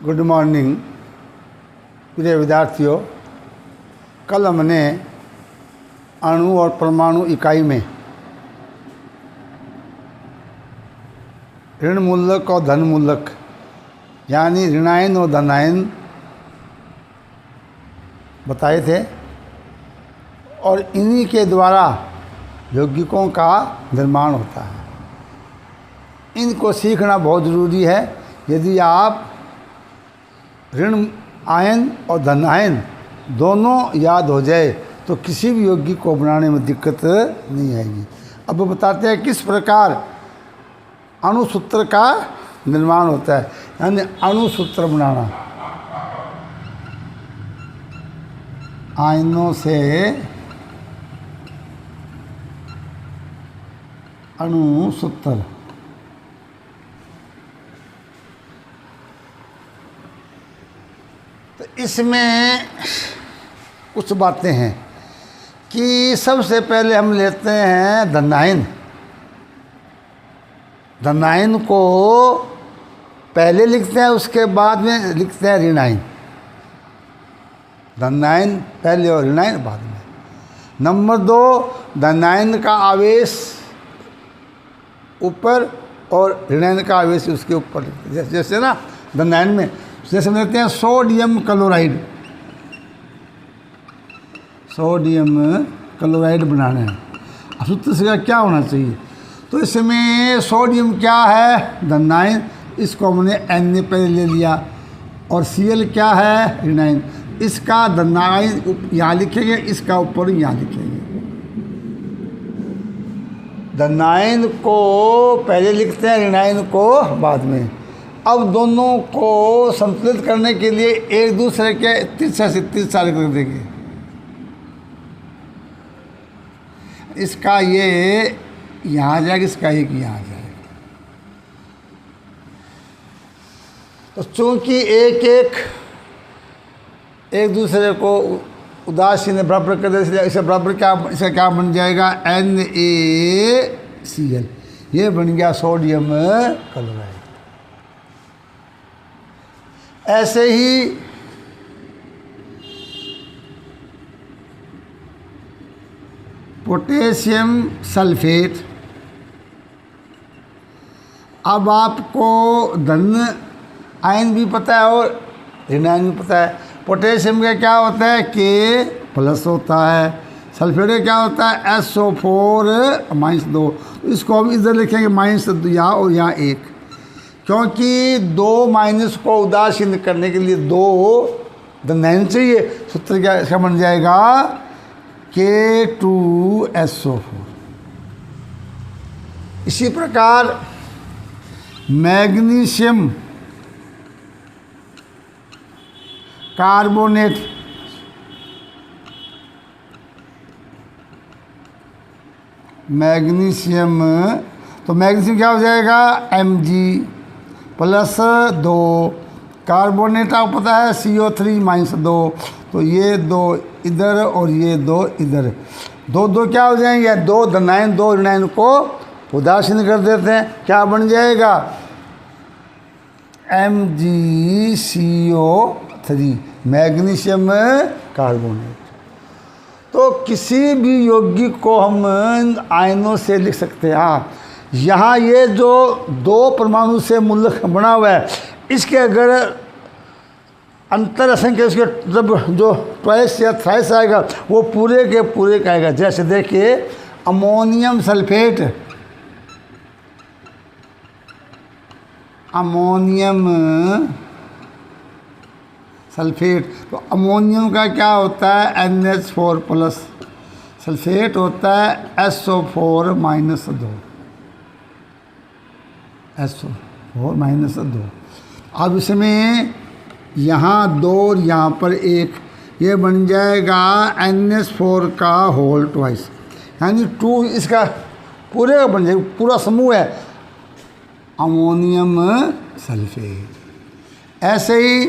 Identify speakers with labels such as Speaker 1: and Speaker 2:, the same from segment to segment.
Speaker 1: Good morning प्रिय विद्यार्थियों। कल हमने अणु और परमाणु इकाई में ऋण मूलक और धन मूलक यानी ऋणायन और धनायन बताए थे और इन्हीं के द्वारा यौगिकों का निर्माण होता है। इनको सीखना बहुत ज़रूरी है। यदि आप ऋण आयन और धन आयन दोनों याद हो जाए तो किसी भी यौगिक को बनाने में दिक्कत नहीं आएगी। अब वो बताते हैं किस प्रकार अणुसूत्र का निर्माण होता है, यानी अणुसूत्र बनाना। आयनों से अणुसूत्र। तो इसमें कुछ बातें हैं कि सबसे पहले हम लेते हैं धनायन। धनायन को पहले लिखते हैं, उसके बाद में लिखते हैं ऋणायन। धनायन पहले और ऋणायन बाद में। नंबर 2, धनायन का आवेश ऊपर और ऋणायन का आवेश उसके ऊपर। जैसे ना धनायन में जैसे लेते हैं सोडियम क्लोराइड। सोडियम क्लोराइड बनाना है, सूत्र से क्या होना चाहिए? तो इसमें सोडियम क्या है? धनायन। इसको हमने Na पहले ले लिया और Cl क्या है? ऋणायन। इसका धनायन यहाँ लिखेंगे, इसका ऊपर यहाँ लिखेंगे। धनायन को पहले लिखते हैं, ऋणायन को बाद में। अब दोनों को संतुलित करने के लिए एक दूसरे के तिरछा से तिरछा कर देंगे। इसका ये यहाँ आ जाएगा, इसका एक यहाँ आ जाएगा। तो चूंकि एक दूसरे को उदासीन बराबर कर दे, इसलिए इसे बराबर इसका क्या बन जाएगा? NaCl। ये बन गया सोडियम क्लोराइड। ऐसे ही पोटेशियम सल्फेट। अब आपको धन आयन भी पता है और ऋणायन भी पता है। पोटेशियम का क्या होता है? K+ होता है। सल्फेट का क्या होता है? SO4 -2। इसको हम इधर लिखेंगे -2 यहाँ और यहाँ 1, क्योंकि 2 माइनस को उदासीन करने के लिए 2 धनायन चाहिए। सूत्र क्या इसका बन जाएगा? K2SO4। इसी प्रकार मैग्नीशियम कार्बोनेट। मैग्नीशियम, तो मैग्नीशियम क्या हो जाएगा? Mg+2। कार्बोनेट आपको पता है CO3 -2। तो ये 2 इधर और ये 2 इधर। 2 क्या हो जाएंगे? 2 धनायन 2 ऋणायन को उदासीन कर देते हैं। क्या बन जाएगा? MgCO3, magnesium carbonate. तो किसी भी यौगिक को हम आयनों से लिख सकते हैं। हाँ, यहाँ ये जो 2 परमाणु से मूलक बना हुआ है, इसके अगर अंतर असंख्य उसके जब जो ट्वाइस या थ्राइस आएगा वो पूरे के पूरे का आएगा। जैसे देखिए अमोनियम सल्फेट। अमोनियम सल्फेट, तो अमोनियम का क्या होता है? NH4+। सल्फेट होता है SO4 -2। SO4 -2। अब इसमें यहाँ 2 और यहाँ पर 1, ये बन जाएगा NH4 का होल ट्वाइस, यानी 2 इसका पूरे का बन जाएगा। पूरा समूह है अमोनियम सल्फेट। ऐसे ही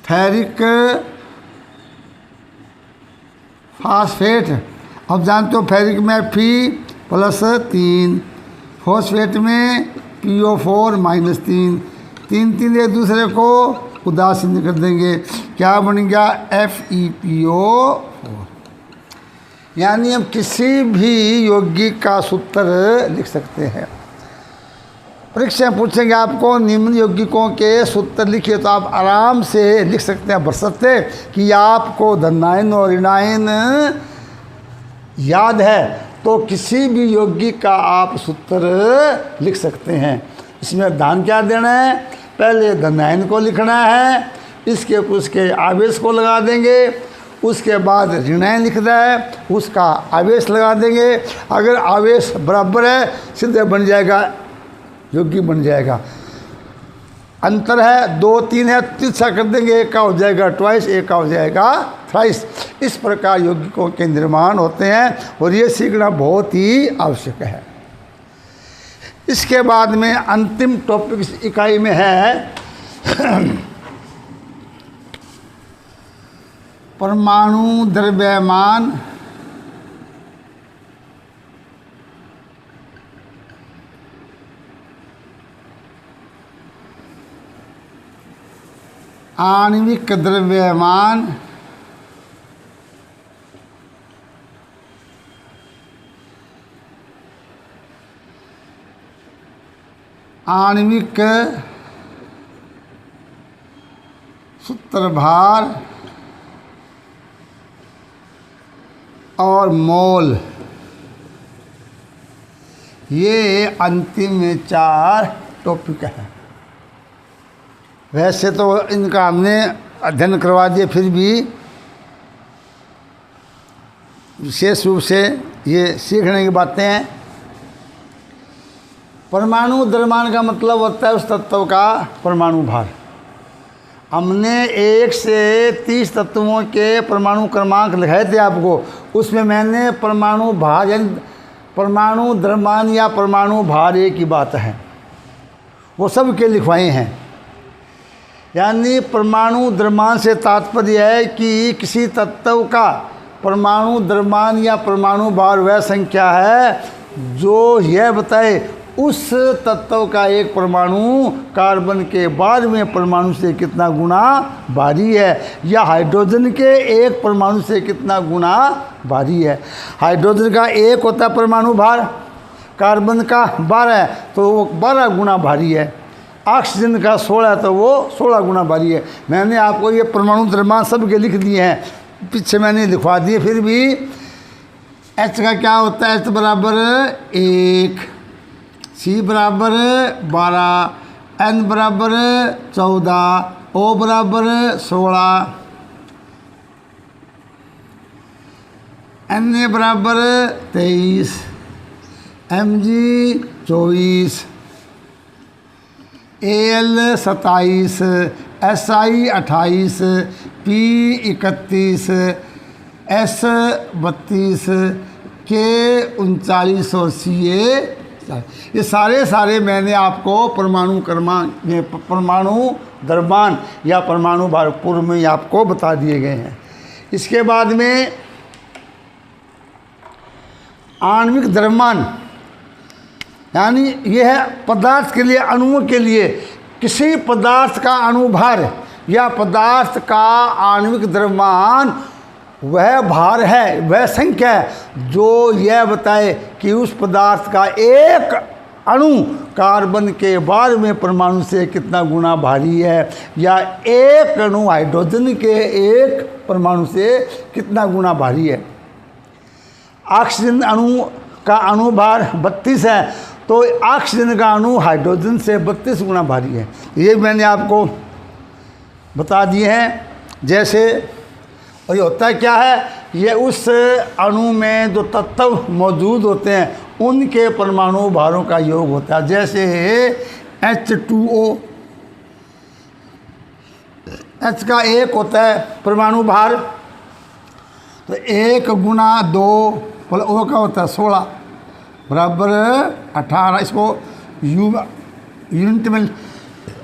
Speaker 1: फेरिक फास्फेट। अब जानते हो फेरिक में Fe+3, फॉस्फेट में PO4 -3, तीन तीन एक दूसरे को उदासीन कर देंगे। क्या बन गया? FePO4। यानी हम किसी भी यौगिक का सूत्र लिख सकते हैं। परीक्षा में पूछेंगे आपको निम्न यौगिकों के सूत्र लिखिए, तो आप आराम से लिख सकते हैं, बशर्ते कि आपको धनायन और ऋणायन याद है तो किसी भी यौगिक का आप सूत्र लिख सकते हैं। इसमें ध्यान क्या देना है? पहले धनायन को लिखना है, इसके उसके आवेश को लगा देंगे, उसके बाद ऋणायन लिखना है, उसका आवेश लगा देंगे। अगर आवेश बराबर है सीधे बन जाएगा, यौगिक बन जाएगा। अंतर है 2 3 है, तिरछा कर देंगे, एक का हो जाएगा ट्वाइस, एक का हो जाएगा थ्राइस। इस प्रकार यौगिकों के निर्माण होते हैं और ये सीखना बहुत ही आवश्यक है। इसके बाद में अंतिम टॉपिक इस इकाई में है परमाणु द्रव्यमान आणविक द्रव्यमान आणविक सूत्रभार और मोल, ये अंतिम 4 टॉपिक है। वैसे तो इनका हमने अध्ययन करवा दिया, फिर भी विशेष रूप से ये सीखने की बातें हैं। परमाणु द्रव्यमान का मतलब होता है उस तत्व का परमाणु भार। हमने 1 से 30 तत्वों के परमाणु क्रमांक लिखाए थे आपको, उसमें मैंने परमाणु भार यानी परमाणु द्रव्यमान या परमाणु भार एक ही बात है, वो सब के लिखवाए हैं। यानी परमाणु द्रव्यमान से तात्पर्य है कि किसी तत्व का परमाणु द्रव्यमान या परमाणु भार वह संख्या है जो यह बताए उस तत्व का एक परमाणु कार्बन के बाद में परमाणु से कितना गुना भारी है, या हाइड्रोजन के एक परमाणु से कितना गुना भारी है। हाइड्रोजन का 1 होता है परमाणु भार, कार्बन का 12 है तो वो 12 गुना भारी है। ऑक्सीजन का 16 है तो वो 16 गुना भारी है। मैंने आपको ये परमाणु द्रव्यमान सब के लिख दिए हैं, पीछे मैंने लिखवा दिए। फिर भी H का क्या होता है? H बराबर 1, C बराबर 12, N बराबर 14, O बराबर 16, Na बराबर 23, Mg 24, Al 27, Si 28, P 31, S 32, K 39 और Ca। ये सारे मैंने आपको परमाणु क्रमांक परमाणु द्रव्यमान या परमाणु भार पूर्व में आपको बता दिए गए हैं। इसके बाद में आणविक द्रव्यमान यानी यह है पदार्थ के लिए, अणुओं के लिए किसी पदार्थ का अणुभार या पदार्थ का आणविक द्रव्यमान वह भार है, वह संख्या है जो यह बताए कि उस पदार्थ का एक अणु कार्बन के बाद में परमाणु से कितना गुना भारी है, या एक अणु हाइड्रोजन के एक परमाणु से कितना गुना भारी है। ऑक्सीजन अणु का अणुभार 32 है तो ऑक्सीजन का अणु हाइड्रोजन से 32 गुना भारी है। ये मैंने आपको बता दिए हैं। जैसे और ये होता क्या है, ये उस अणु में जो तत्व मौजूद होते हैं उनके परमाणु भारों का योग होता है। जैसे H2O, H का 1 होता है परमाणु भार, तो 1 गुना 2 O का होता है 16 बराबर 18। इसको यूनिट में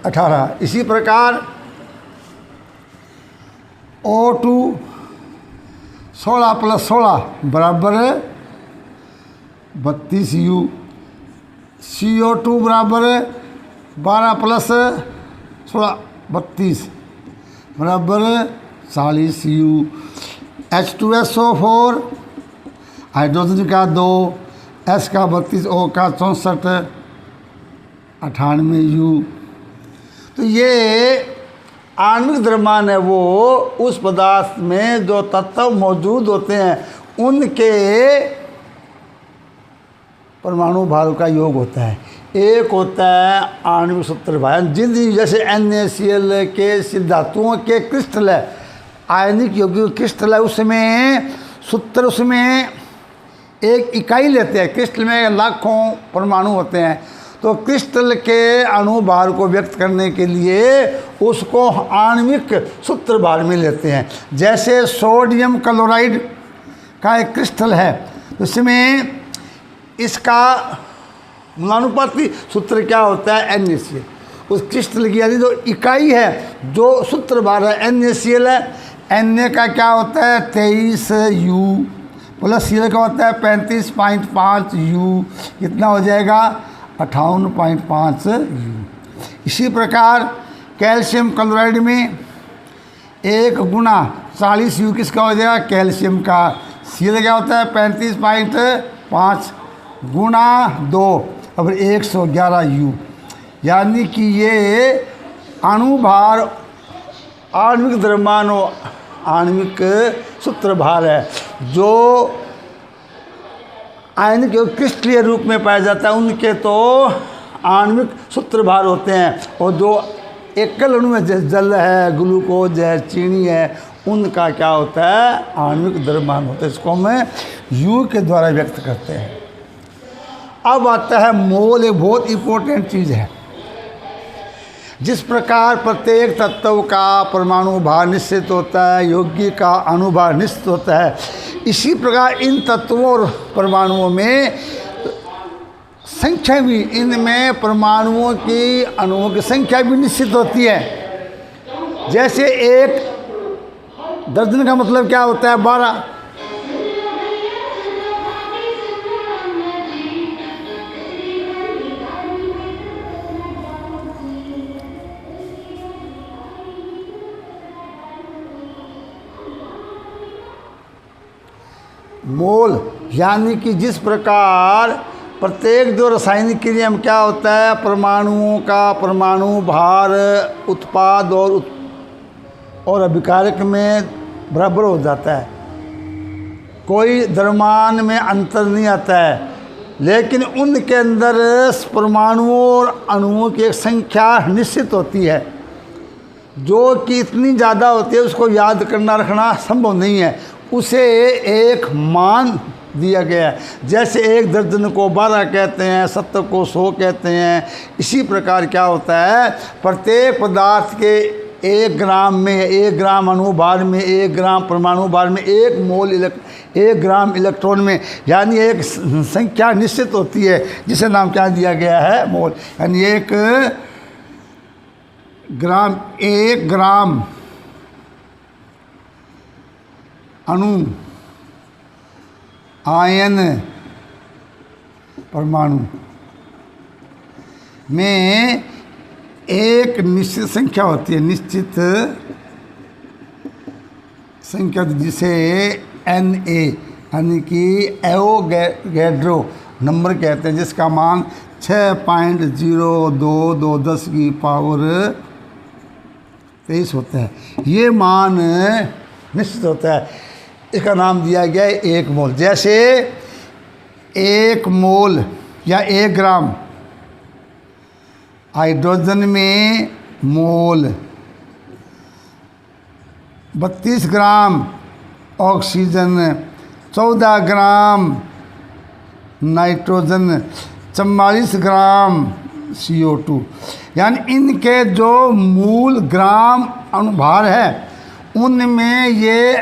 Speaker 1: 18। इसी प्रकार O2 16 + 16 बराबर 32 U। CO2 बराबर 12 + थोड़ा 32 बराबर 40 U। H2SO4 हाइड्रोजन का 2, S का 32, O का 64, 98 U। तो ये आणविक द्रव्यमान है, वो उस पदार्थ में जो तत्व मौजूद होते हैं उनके परमाणु भारों का योग होता है। एक होता है आणविक सूत्र भार, जिन जैसे NaCl के धातुओं के क्रिस्टल है, आयनिक यौगिक क्रिस्टल है, उसमें सूत्र, उसमें एक इकाई लेते हैं। क्रिस्टल में लाखों परमाणु होते हैं, तो क्रिस्टल के अणु भार को व्यक्त करने के लिए उसको आणविक सूत्र भार में लेते हैं। जैसे सोडियम क्लोराइड का एक क्रिस्टल है, उसमें इसका समानुपाती सूत्र क्या होता है, NaCl। उस क्रिस्टल की यानी जो इकाई है, जो सूत्र भार है NaCl है। Na का क्या होता है 23 U प्लस Cl का होता है 35.5 U, कितना हो जाएगा 58.5 U। इसी प्रकार कैल्शियम क्लोराइड में 1 गुना 40 U किसका हो जाएगा, कैल्शियम का। Cl क्या होता है 35.5 गुना 2 और 111 U। यानी कि ये अणुभार आणविक द्रव्यमान और आणविक सूत्र भार है, जो आयनिक क्रिस्टलीय रूप में पाया जाता है, उनके तो आणविक सूत्र भार होते हैं। और जो एकल अणु में जैसे जल है, ग्लूकोज है, चीनी है, उनका क्या होता है आणविक द्रव्यमान होता है। इसको हम U के द्वारा व्यक्त करते हैं। अब आता है मोल, एक बहुत इम्पोर्टेंट चीज़ है। जिस प्रकार प्रत्येक तत्व का परमाणु भार निश्चित होता है, यौगिक का अणुभार निश्चित होता है, इसी प्रकार इन तत्वों और परमाणुओं में संख्या भी, इनमें परमाणुओं की अणुओं की संख्या भी निश्चित होती है। जैसे एक दर्जन का मतलब क्या होता है 12। मोल यानी कि जिस प्रकार प्रत्येक जो रासायनिक क्रिया में क्या होता है, परमाणुओं का परमाणु भार उत्पाद और अभिकारक में बराबर हो जाता है, कोई द्रव्यमान में अंतर नहीं आता है, लेकिन उनके अंदर परमाणुओं और अणुओं की एक संख्या निश्चित होती है, जो कि इतनी ज़्यादा होती है उसको याद करना रखना संभव नहीं है। उसे एक मान दिया गया है। जैसे 1 दर्जन को 12 कहते हैं, 70 को 100 कहते हैं। इसी प्रकार क्या होता है, प्रत्येक पदार्थ के 1 ग्राम में, 1 ग्राम अणुभार में, 1 ग्राम परमाणु भार में 1 मोल 1 ग्राम इलेक्ट्रॉन में, यानी एक संख्या निश्चित होती है, जिसे नाम क्या दिया गया है, मोल। यानी 1 ग्राम अणु आयन परमाणु में एक निश्चित संख्या होती है, निश्चित संख्या, जिसे Na यानी कि एवोगैड्रो नंबर कहते हैं, जिसका मान 6.0222 की पावर 23 होता है। ये मान निश्चित होता है, इसका नाम दिया गया है 1 मोल। जैसे 1 मोल या 1 ग्राम हाइड्रोजन में मोल, 32 ग्राम ऑक्सीजन, 14 ग्राम नाइट्रोजन, 44 ग्राम CO2, यानी इनके जो मूल ग्राम अणुभार है उनमें ये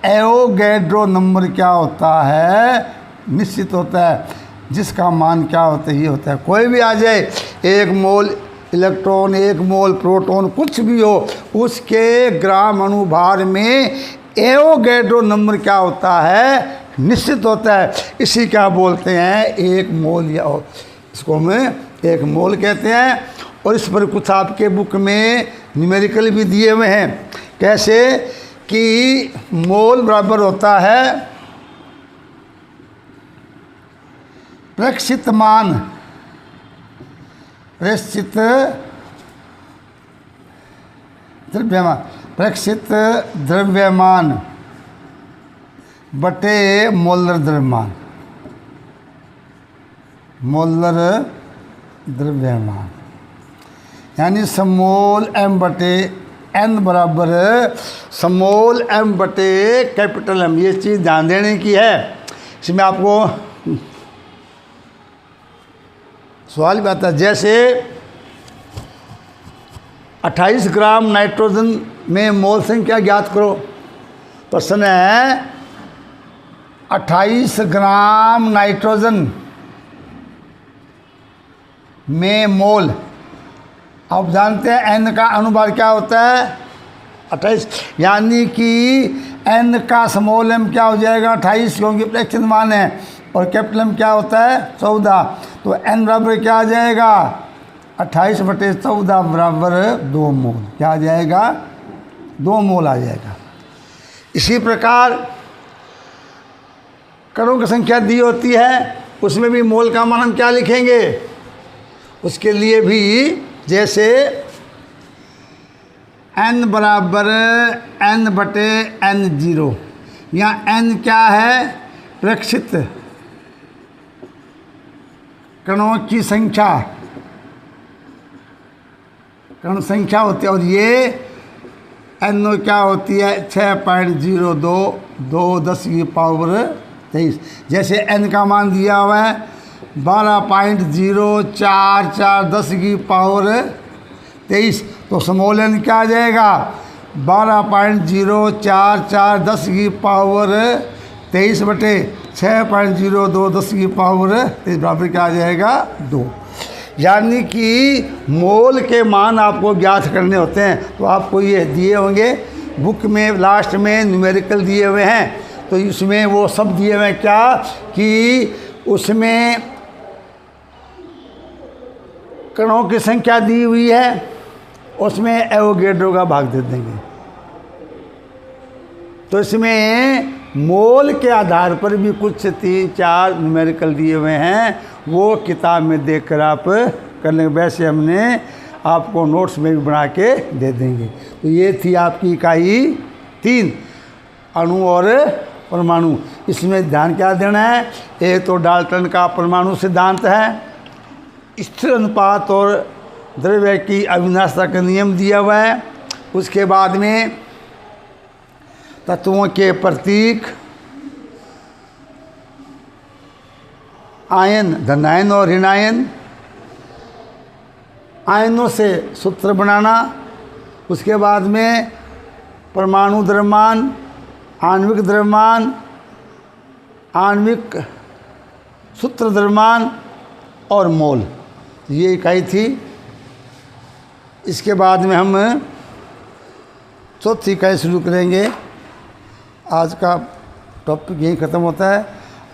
Speaker 1: एवोगैड्रो नंबर क्या होता है, निश्चित होता है, जिसका मान क्या होता है, ये होता है। कोई भी आ जाए, 1 मोल इलेक्ट्रॉन, 1 मोल प्रोटॉन, कुछ भी हो, उसके ग्राम अणुभार में एवोगैड्रो नंबर क्या होता है, निश्चित होता है। इसी क्या बोलते हैं 1 मोल, या इसको हम 1 मोल कहते हैं। और इस पर कुछ आपके बुक में न्यूमेरिकल भी दिए हुए हैं। कैसे कि मोल बराबर होता है प्रेक्षित मान, प्रेक्षित द्रव्यमान, प्रेक्षित द्रव्यमान बटे मोलर द्रव्यमान, मोलर द्रव्यमान, यानी समोल m बटे n बराबर समोल m बटे कैपिटल M। ये चीज़ ध्यान देने की है। इसमें आपको सवाल भी आता है, जैसे 28 ग्राम नाइट्रोजन में मोल संख्या ज्ञात करो। प्रश्न है 28 ग्राम नाइट्रोजन में मोल। आप जानते हैं n का अनुपात क्या होता है 28, यानी कि n का स्मॉल m क्या हो जाएगा 28, क्योंकि प्रेक्षित मान है, और कैपिटल M क्या होता है 14। तो n बराबर क्या आ जाएगा 28 बटे 14 बराबर 2 मोल। क्या आ जाएगा 2 मोल आ जाएगा। इसी प्रकार कणों की संख्या दी होती है, उसमें भी मोल का मान हम क्या लिखेंगे, उसके लिए भी जैसे n बराबर n बटे n0। यहाँ n क्या है प्रेक्षित कणों की संख्या, कण संख्या होती है, और ये NO क्या होती है 6.02 10 की पावर 23। जैसे n का मान दिया हुआ है 12.044 10 की पावर 23, तो स्मॉल n क्या आ जाएगा 12.044 10 की पावर 23 बटे 6.02 10 की पावर 23 बराबर क्या आ जाएगा 2। यानी कि मोल के मान आपको ज्ञात करने होते हैं। तो आपको ये दिए होंगे बुक में, लास्ट में न्यूमेरिकल दिए हुए हैं, तो इसमें वो सब दिए हुए हैं क्या कि उसमें कणों की संख्या दी हुई है, उसमें एवोगैड्रो का भाग दे देंगे। तो इसमें मोल के आधार पर भी कुछ 3-4 न्यूमेरिकल दिए हुए हैं, वो किताब में देखकर आप कर लेंगे। वैसे हमने आपको नोट्स में भी बना के दे देंगे। तो ये थी आपकी इकाई 3 अणु और परमाणु। इसमें ध्यान क्या देना है, एक तो डाल्टन का परमाणु सिद्धांत है, स्थिर अनुपात और द्रव्य की अविनाशता का नियम दिया हुआ है। उसके बाद में तत्वों के प्रतीक, आयन धनायन और ऋणायन, आयनों से सूत्र बनाना। उसके बाद में परमाणु द्रव्यमान, आणविक द्रव्यमान, आणविक सूत्र द्रव्यमान और मोल, ये इकाई थी। इसके बाद में हम चौथी इकाई शुरू करेंगे। आज का टॉपिक यही ख़त्म होता है।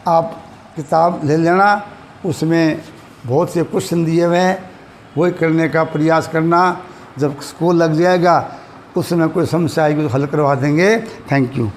Speaker 1: आप किताब ले लेना, उसमें बहुत से क्वेश्चन दिए हुए हैं, वही करने का प्रयास करना। जब स्कूल लग जाएगा उस समय कोई समस्या आएगी तो हल करवा देंगे। Thank you.